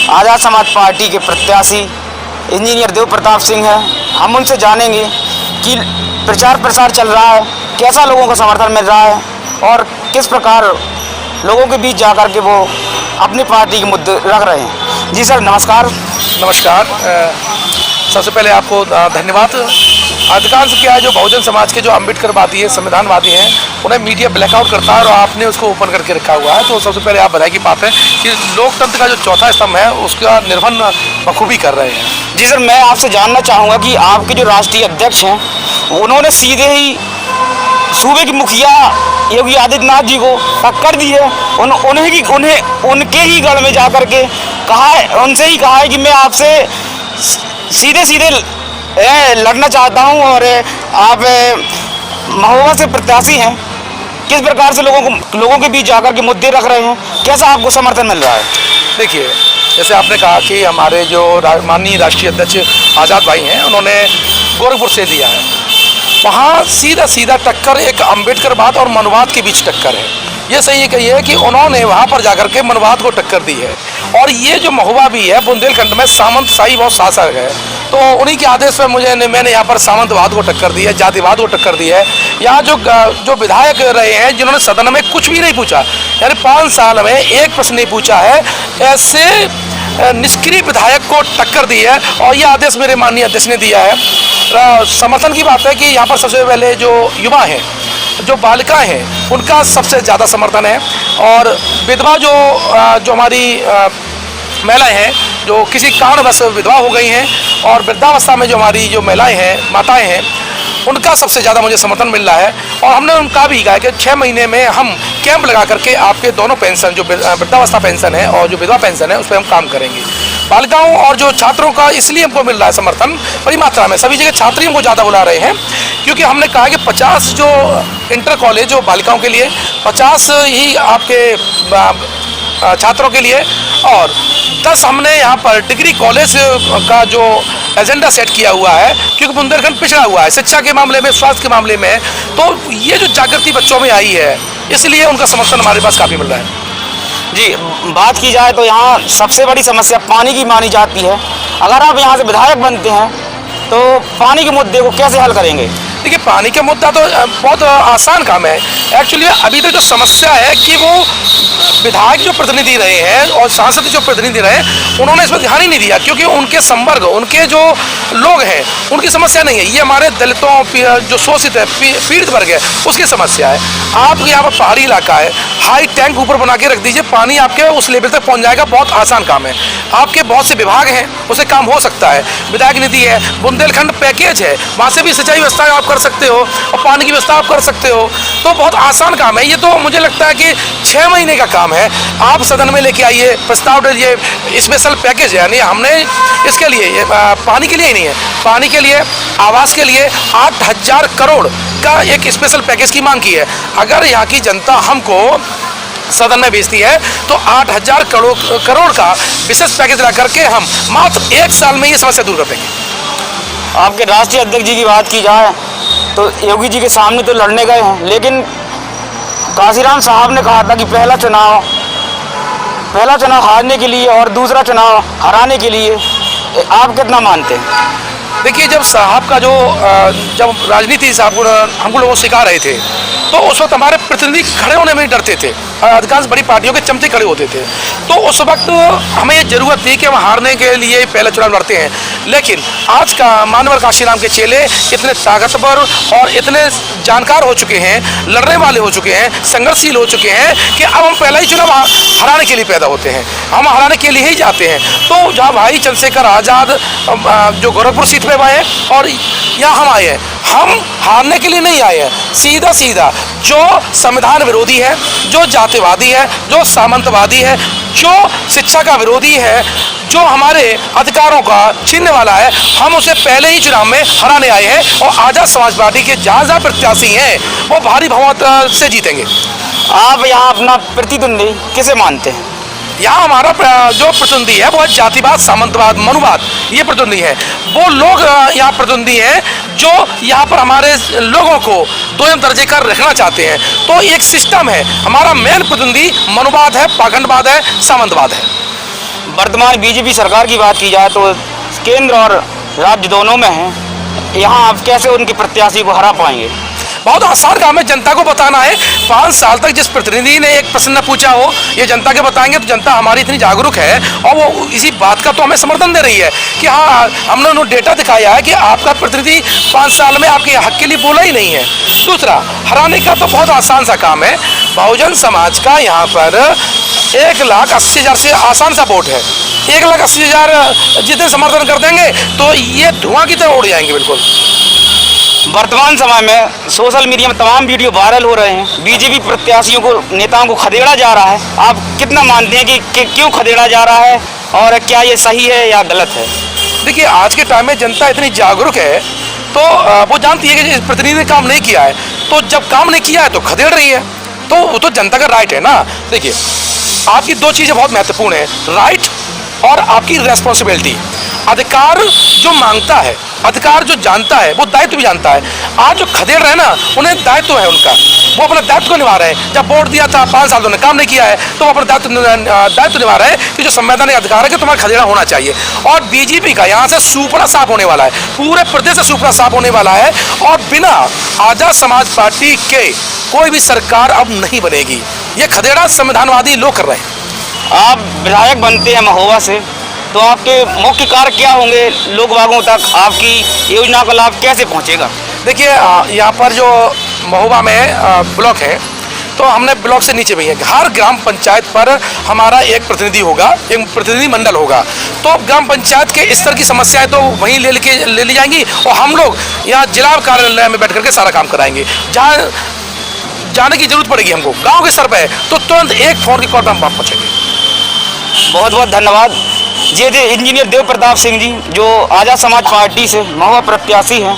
आज़ाद समाज पार्टी के प्रत्याशी इंजीनियर देव प्रताप सिंह हैं। हम उनसे जानेंगे कि प्रचार प्रसार चल रहा है, कैसा लोगों का समर्थन मिल रहा है और किस प्रकार लोगों के बीच जाकर के वो अपनी पार्टी के मुद्दे रख रहे हैं। जी सर, नमस्कार। नमस्कार। सबसे पहले आपको धन्यवाद। अधिकांश क्या है, जो बहुजन समाज के जो अम्बेडकरवादी है, संविधानवादी हैं, उन्हें मीडिया ब्लैकआउट करता है और आपने उसको ओपन करके रखा हुआ है। तो सबसे पहले आप बधाई की बात है कि लोकतंत्र का जो चौथा स्तंभ है उसका निर्वहन बखूबी कर रहे हैं। जी सर, मैं आपसे जानना चाहूँगा कि आपके जो राष्ट्रीय अध्यक्ष हैं उन्होंने सीधे ही सूबे की मुखिया योगी आदित्यनाथ जी को टक्कर दी है। उनके ही गढ़ में जा कर के कहा है, उनसे ही कहा है कि मैं आपसे सीधे सीधे लड़ना चाहता हूं और आप महोबा से प्रत्याशी हैं। किस प्रकार से लोगों के बीच जाकर के मुद्दे रख रहे हैं, कैसा आपको समर्थन मिल रहा है? देखिए, जैसे आपने कहा कि हमारे जो माननीय राष्ट्रीय अध्यक्ष आज़ाद भाई हैं, उन्होंने गोरखपुर से दिया है। वहाँ सीधा सीधा टक्कर एक अम्बेडकरवाद और मनवाद के बीच टक्कर है। ये सही कहिए कि उन्होंने वहाँ पर जाकर के मनवाद को टक्कर दी है। और ये जो महोबा भी है, बुंदेलखंड में सामंतशाही बहुत शासक है, तो उन्हीं के आदेश पर मैंने यहाँ पर सामंतवाद को टक्कर दी है, जातिवाद को टक्कर दी है। यहाँ जो विधायक रहे हैं जिन्होंने सदन में कुछ भी नहीं पूछा, यानी 5 साल में एक प्रश्न नहीं पूछा है, ऐसे निष्क्रिय विधायक को टक्कर दी है और यह आदेश मेरे माननीय अध्यक्ष ने दिया है। समर्थन की बात है कि यहाँ पर सबसे पहले जो युवा हैं, जो बालिकाएं हैं, उनका सबसे ज़्यादा समर्थन है। और विधवा जो हमारी महिलाएं हैं, जो किसी कारणवश विधवा हो गई हैं, और वृद्धावस्था में जो हमारी जो महिलाएं हैं, माताएं हैं, उनका सबसे ज़्यादा मुझे समर्थन मिल रहा है। और हमने उनका भी कहा कि 6 महीने में हम कैंप लगा करके आपके दोनों पेंशन, जो वृद्धावस्था पेंशन है और जो विधवा पेंशन है, उस पर हम काम करेंगे। बालिकाओं और जो छात्रों का इसलिए हमको मिल रहा है समर्थन बड़ी मात्रा में, सभी जगह छात्री हमको ज़्यादा बुला रहे हैं, क्योंकि हमने कहा कि 50 जो इंटर कॉलेज जो बालिकाओं के लिए, 50 ही आपके छात्रों के लिए, और 10 हमने यहाँ पर डिग्री कॉलेज का जो एजेंडा सेट किया हुआ है, क्योंकि बुंदेलखंड पिछड़ा हुआ है शिक्षा के मामले में, स्वास्थ्य के मामले में। तो ये जो जागृति बच्चों में आई है, इसलिए उनका समर्थन हमारे पास काफ़ी मिल रहा है। जी, बात की जाए तो यहाँ सबसे बड़ी समस्या पानी की मानी जाती है। अगर आप यहाँ से विधायक बनते हैं तो पानी के मुद्दे को कैसे हल करेंगे? देखिए, पानी का मुद्दा तो बहुत आसान काम है। एक्चुअली अभी तक जो समस्या है कि वो विधायक जो प्रतिनिधि रहे हैं और सांसद जो प्रतिनिधि रहे, उन्होंने इस पर ध्यान ही नहीं दिया, क्योंकि उनके संवर्ग, उनके जो लोग हैं, उनकी समस्या नहीं है। ये हमारे दलितों, जो शोषित है, पीड़ित वर्ग है, उसकी समस्या है। आप यहाँ पर पहाड़ी इलाका है, हाई टैंक ऊपर बना के रख दीजिए, पानी आपके उस लेवल तक पहुँच जाएगा। बहुत आसान काम है। आपके बहुत से विभाग हैं, उससे काम हो सकता है। विधायक निधि है, बुंदेलखंड पैकेज है, वहाँ से भी सिंचाई व्यवस्था आप कर सकते हो और पानी की व्यवस्था आप कर सकते हो। तो बहुत आसान काम है ये। तो मुझे लगता है कि 6 महीने का काम है। आप सदन में लेके आइए, प्रस्ताव डालिए, स्पेशल पैकेज है। यानी हमने इसके लिए पानी के लिए ही नहीं है, पानी के लिए, आवास के लिए 8000 करोड़ का एक स्पेशल पैकेज की मांग की है। अगर यहाँ की जनता हमको सदन में भेजती है तो 8000 करोड़ का विशेष पैकेज ला करके हम मात्र 1 साल में ये समस्या दूर कर देंगे। आपके राष्ट्रीय अध्यक्ष जी की बात की जाए तो योगी जी के सामने तो लड़ने गए हैं, लेकिन काशीराम साहब ने कहा था कि पहला चुनाव हारने के लिए और दूसरा चुनाव हराने के लिए। आप कितना मानते हैं? देखिए, जब साहब का जब राजनीति साहब हमको लोग सिखा रहे थे, तो उस वक्त हमारे प्रतिनिधि खड़े होने में डरते थे। अधिकांश बड़ी पार्टियों के चमचे खड़े होते थे। तो उस वक्त हमें ये जरूरत थी कि हम हारने के लिए पहला चुनाव लड़ते हैं। लेकिन आज का मानवर काशीराम के चेले इतने ताकतवर और इतने जानकार हो चुके हैं, लड़ने वाले हो चुके हैं, संघर्षशील हो चुके हैं कि अब हम पहला ही चुनाव हराने के लिए पैदा होते हैं, हम हराने के लिए ही जाते हैं। तो जहाँ भाई चंद्रशेखर आज़ाद जो गोरखपुर सीट पे आए और यहाँ हम आए हैं, हम हारने के लिए नहीं आए हैं। सीधा सीधा जो संविधान विरोधी है, जो जातिवादी है, जो सामंतवादी है, जो शिक्षा का विरोधी है, जो हमारे अधिकारों का छीनने वाला है, हम उसे पहले ही चुनाव में हराने आए हैं। और आज़ाद समाज पार्टी के जहाँ प्रत्याशी हैं वो भारी बहुमत से जीतेंगे। आप यहाँ अपना प्रतिद्वंदी किसे मानते हैं? यहाँ हमारा जो प्रतिद्वंदी है वो जातिवाद, सामंतवाद, मनुवाद, ये प्रतिद्वंदी है। वो लोग यहाँ प्रतिद्वंदी हैं जो यहाँ पर हमारे लोगों को 2 दर्जे का रखना चाहते हैं। तो एक सिस्टम है, हमारा मेन प्रतिद्वंदी मनुवाद है, पाखंडवाद है, सामंतवाद है। वर्तमान बीजेपी सरकार की बात की जाए तो केंद्र और राज्य दोनों में है, यहाँ आप कैसे उनके प्रत्याशी को हरा पाएंगे? बहुत आसान काम है, जनता को बताना है। 5 साल तक जिस प्रतिनिधि ने एक प्रश्न पूछा हो, ये जनता के बताएंगे तो जनता हमारी इतनी जागरूक है और वो इसी बात का तो हमें समर्थन दे रही है कि हाँ, हमने उन्हें डेटा दिखाया है कि आपका प्रतिनिधि 5 साल में आपके हक के लिए बोला ही नहीं है। दूसरा, हराने का तो बहुत आसान सा काम है। बहुजन समाज का यहाँ पर 1,80,000 से आसान सा वोट है। 1,80,000 जितने समर्थन कर देंगे तो ये धुआं की तरह उड़ जाएंगे बिल्कुल। वर्तमान समय में सोशल मीडिया में तमाम वीडियो वायरल हो रहे हैं, बीजेपी प्रत्याशियों को, नेताओं को खदेड़ा जा रहा है। आप कितना मानते हैं कि क्यों खदेड़ा जा रहा है और क्या ये सही है या गलत है? देखिए, आज के टाइम में जनता इतनी जागरूक है तो वो जानती है कि इस प्रतिनिधि ने काम नहीं किया है, तो जब काम नहीं किया है तो खदेड़ रही है, तो वो तो जनता का राइट है ना। देखिए, आपकी 2 चीज़ें बहुत महत्वपूर्ण है, राइट और आपकी रेस्पॉन्सिबिलिटी। अधिकार जो मांगता है, अधिकार जो जानता है, वो दायित्व भी जानता है। आज जो खदेड़ रहे हैं ना, उन्हें दायित्व है उनका, वो अपना दायित्व को निभा रहे हैं। जब वोट दिया था 5 साल उन्होंने काम नहीं किया है तो वो अपना दायित्व निभा रहे हैं कि जो संवैधानिक अधिकार है कि तुम्हारा खदेड़ा होना चाहिए। और बीजेपी का यहाँ से सुपड़ा साफ होने वाला है, पूरे प्रदेश से सुपड़ा साफ होने वाला है और बिना आजाद समाज पार्टी के कोई भी सरकार अब नहीं बनेगी। ये खदेड़ा संविधानवादी लोग कर रहे हैं। आप विधायक बनते हैं महोबा से, तो आपके मुख्य कार्य क्या होंगे? लोग बागों तक आपकी योजना का लाभ कैसे पहुंचेगा? देखिए, यहाँ पर जो महोबा में ब्लॉक है, तो हमने ब्लॉक से नीचे भी है, हर ग्राम पंचायत पर हमारा एक प्रतिनिधि होगा, एक प्रतिनिधि मंडल होगा। तो ग्राम पंचायत के स्तर की समस्याएं तो वहीं ले ली जाएंगी और हम लोग यहाँ जिला कार्यालय में बैठ करके सारा काम कराएंगे। जहाँ जाने की जरूरत पड़ेगी हमको गाँव के स्तर पर, तो तुरंत एक फोन की कॉल पर हम वहाँ पहुँचेंगे। बहुत बहुत धन्यवाद। ये थे इंजीनियर देव प्रताप सिंह जी, जो आजाद समाज पार्टी से महुआ प्रत्याशी हैं।